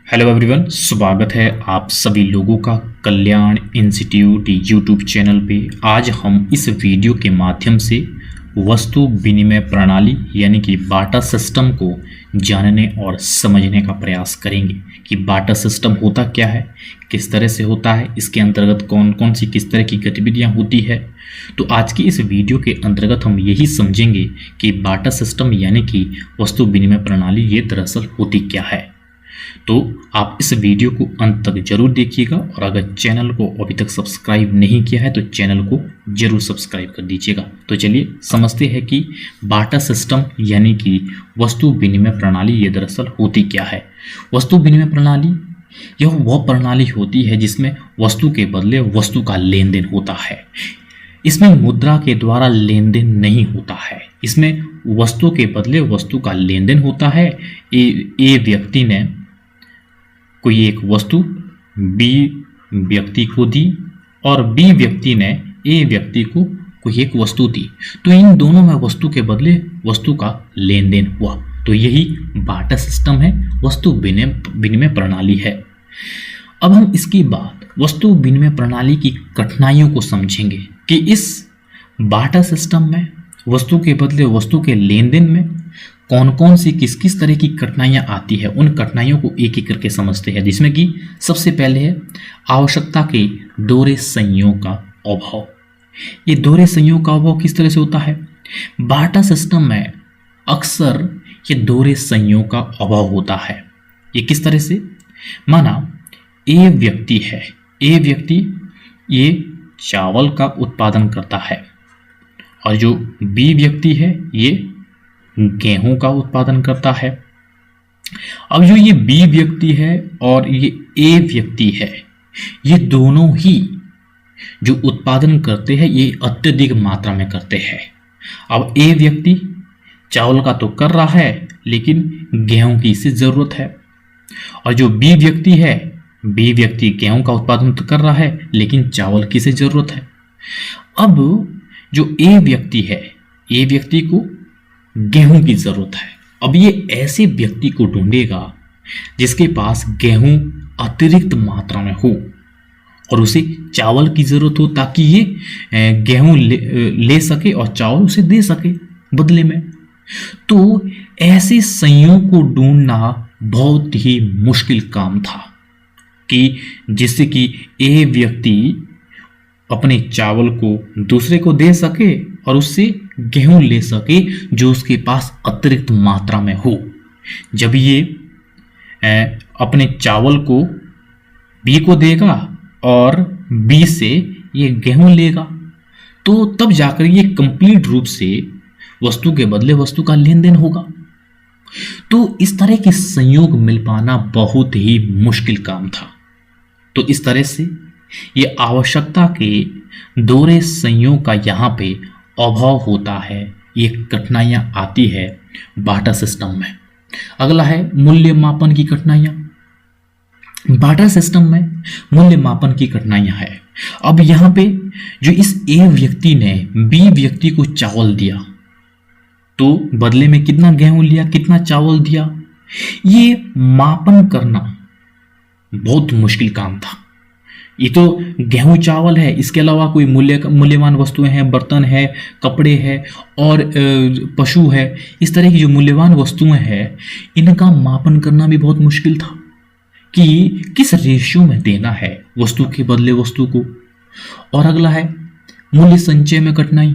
Hello everyone, स्वागत है आप सभी लोगों का कल्याण इंस्टीट्यूट यूट्यूब चैनल पे। आज हम इस वीडियो के माध्यम से वस्तु विनिमय प्रणाली यानी कि बाटा सिस्टम को जानने और समझने का प्रयास करेंगे कि बाटा सिस्टम होता क्या है, किस तरह से होता है, इसके अंतर्गत कौन कौन सी किस तरह की गतिविधियां होती है। तो आज की इस वीडियो के अंतर्गत हम यही समझेंगे कि बाटा सिस्टम यानी कि वस्तु विनिमय प्रणाली ये दरअसल होती क्या है। तो आप इस वीडियो को अंत तक जरूर देखिएगा और अगर चैनल को अभी तक सब्सक्राइब नहीं किया है तो चैनल को जरूर सब्सक्राइब कर दीजिएगा। तो चलिए समझते हैं कि बाटा सिस्टम यानी कि वस्तु विनिमय प्रणाली ये दरअसल होती क्या है। वस्तु विनिमय प्रणाली यह वह प्रणाली होती है जिसमें वस्तु के बदले वस्तु का लेन देन होता है। इसमें मुद्रा के द्वारा लेन देन नहीं होता है, इसमें वस्तु के बदले वस्तु का लेन देन होता है। ए व्यक्ति ने कोई एक वस्तु बी व्यक्ति को दी और बी व्यक्ति ने ए व्यक्ति को कोई एक वस्तु दी, तो इन दोनों में वस्तु के बदले वस्तु का लेन देन हुआ। तो यही बाटा सिस्टम है, वस्तु विनिमय प्रणाली है। अब हम इसकी बात वस्तु विनिमय प्रणाली की कठिनाइयों को समझेंगे कि इस बाटा सिस्टम में वस्तु के बदले वस्तु के लेन देन में कौन कौन सी किस किस तरह की कठिनाइयाँ आती है। उन कठिनाइयों को एक एक करके समझते हैं, जिसमें कि सबसे पहले है आवश्यकता के दोहरे संयोग का अभाव। ये दोहरे संयोग का अभाव किस तरह से होता है? बाटा सिस्टम में अक्सर ये दोहरे संयोग का अभाव होता है। ये किस तरह से? माना ए व्यक्ति है, ए व्यक्ति ये चावल का उत्पादन करता है और जो बी व्यक्ति है ये गेहूं का उत्पादन करता है। अब जो ये बी व्यक्ति है और ये ए व्यक्ति है, ये दोनों ही जो उत्पादन करते हैं ये अत्यधिक मात्रा में करते हैं। अब ए व्यक्ति चावल का तो कर रहा है लेकिन गेहूं की इसे जरूरत है, और जो बी व्यक्ति है, बी व्यक्ति गेहूं का उत्पादन तो कर रहा है लेकिन चावल की से जरूरत है। अब जो ए व्यक्ति है, ए व्यक्ति को गेहूं की जरूरत है। अब ये ऐसे व्यक्ति को ढूंढेगा जिसके पास गेहूं अतिरिक्त मात्रा में हो और उसे चावल की जरूरत हो, ताकि ये गेहूं ले सके और चावल उसे दे सके बदले में। तो ऐसे संयोग को ढूंढना बहुत ही मुश्किल काम था कि जिससे कि ए व्यक्ति अपने चावल को दूसरे को दे सके और उससे गेहूं ले सके जो उसके पास अतिरिक्त मात्रा में हो। जब ये अपने चावल को बी को देगा और बी से ये गेहूं लेगा, तो तब जाकर ये कंप्लीट रूप से वस्तु के बदले वस्तु का लेन देन होगा। तो इस तरह के संयोग मिल पाना बहुत ही मुश्किल काम था। तो इस तरह से ये आवश्यकता के दोहरे संयोग का यहाँ पे अभाव होता है, ये कठिनाइयाँ आती है बाटा सिस्टम में। अगला है मूल्य मापन की कठिनाइयाँ। बाटा सिस्टम में मूल्य मापन की कठिनाइयाँ है। अब यहाँ पे जो इस ए व्यक्ति ने बी व्यक्ति को चावल दिया, तो बदले में कितना गेहूं लिया, कितना चावल दिया, ये मापन करना बहुत मुश्किल काम था। ये तो गेहूं चावल है, इसके अलावा कोई मूल्यवान वस्तुएं हैं, बर्तन है, कपड़े हैं और पशु है। इस तरह की जो मूल्यवान वस्तुएं हैं इनका मापन करना भी बहुत मुश्किल था कि किस रेशियो में देना है वस्तु के बदले वस्तु को। और अगला है मूल्य संचय में कठिनाई।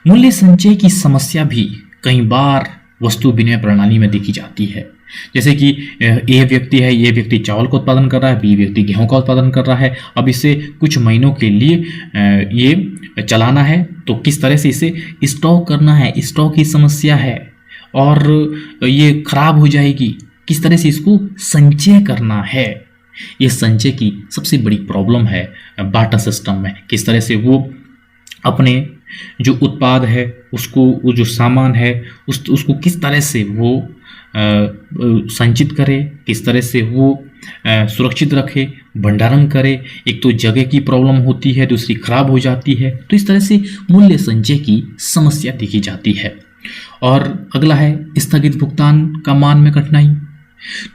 मूल्य संचय की समस्या भी कई बार वस्तु विनिमय प्रणाली में देखी जाती है। जैसे कि ए व्यक्ति है, ये व्यक्ति चावल का उत्पादन कर रहा है, बी व्यक्ति गेहूं का उत्पादन कर रहा है। अब इसे कुछ महीनों के लिए ये चलाना है, तो किस तरह से इसे स्टॉक करना है, स्टॉक की समस्या है और ये खराब हो जाएगी, किस तरह से इसको संचय करना है, ये संचय की सबसे बड़ी प्रॉब्लम है बाटा सिस्टम में। किस तरह से वो अपने जो उत्पाद है उसको, वो जो सामान है उसको किस तरह से वो संचित करे, किस तरह से वो सुरक्षित रखे, भंडारण करे। एक तो जगह की प्रॉब्लम होती है, दूसरी खराब हो जाती है। तो इस तरह से मूल्य संचय की समस्या देखी जाती है। और अगला है स्थगित भुगतान का मान में कठिनाई।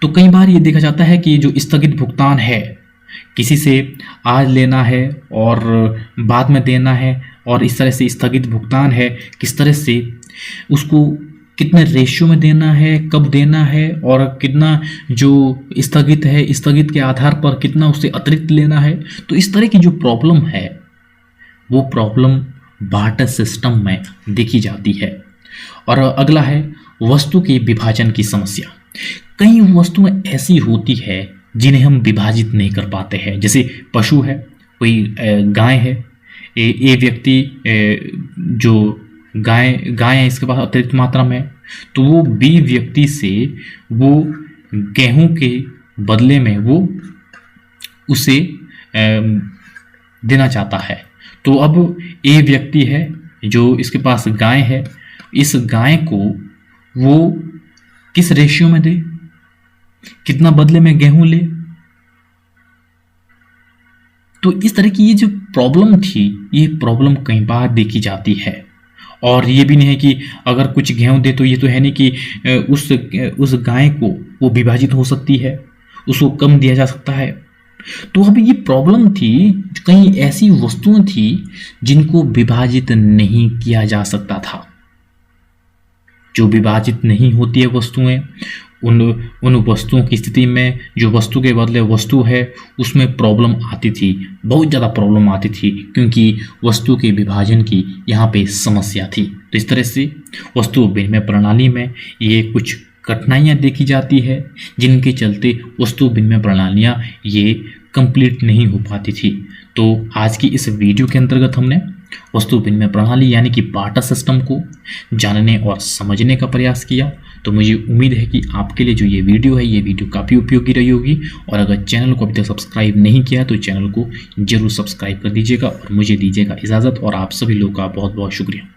तो कई बार ये देखा जाता है कि जो स्थगित भुगतान है, किसी से आज लेना है और बाद में देना है, और इस तरह से स्थगित भुगतान है, किस तरह से उसको कितने रेशियो में देना है, कब देना है, और कितना जो स्थगित है, स्थगित के आधार पर कितना उससे अतिरिक्त लेना है। तो इस तरह की जो प्रॉब्लम है वो प्रॉब्लम बार्टर सिस्टम में देखी जाती है। और अगला है वस्तु के विभाजन की समस्या। कई वस्तुएं ऐसी होती है जिन्हें हम विभाजित नहीं कर पाते हैं। जैसे पशु है, कोई गाय है, ये व्यक्ति जो गाय है इसके पास अतिरिक्त मात्रा में, तो वो बी व्यक्ति से वो गेहूं के बदले में वो उसे देना चाहता है। तो अब ए व्यक्ति है जो इसके पास गाय है, इस गाय को वो किस रेशियो में दे, कितना बदले में गेहूं ले। तो इस तरह की ये जो प्रॉब्लम थी, ये प्रॉब्लम कई बार देखी जाती है। और ये भी नहीं है कि अगर कुछ गेहूं दे तो ये तो है नहीं कि उस गाय को वो विभाजित हो सकती है, उसको कम दिया जा सकता है। तो अब ये प्रॉब्लम थी, कई ऐसी वस्तुएं थी जिनको विभाजित नहीं किया जा सकता था। जो विभाजित नहीं होती है वस्तुएं, उन वस्तुओं की स्थिति में जो वस्तु के बदले वस्तु है उसमें प्रॉब्लम आती थी, बहुत ज़्यादा प्रॉब्लम आती थी, क्योंकि वस्तु के विभाजन की यहाँ पे समस्या थी। तो इस तरह से वस्तु विनिमय प्रणाली में ये कुछ कठिनाइयाँ देखी जाती है, जिनके चलते वस्तु विनिमय प्रणालियाँ ये कंप्लीट नहीं हो पाती थी। तो आज की इस वीडियो के अंतर्गत हमने वस्तु विनिमय प्रणाली यानी कि बार्टर सिस्टम को जानने और समझने का प्रयास किया। तो मुझे उम्मीद है कि आपके लिए जो ये वीडियो है, ये वीडियो काफ़ी उपयोगी रही होगी। और अगर चैनल को अभी तक सब्सक्राइब नहीं किया तो चैनल को जरूर सब्सक्राइब कर दीजिएगा और मुझे दीजिएगा इजाज़त। और आप सभी लोगों का बहुत बहुत शुक्रिया।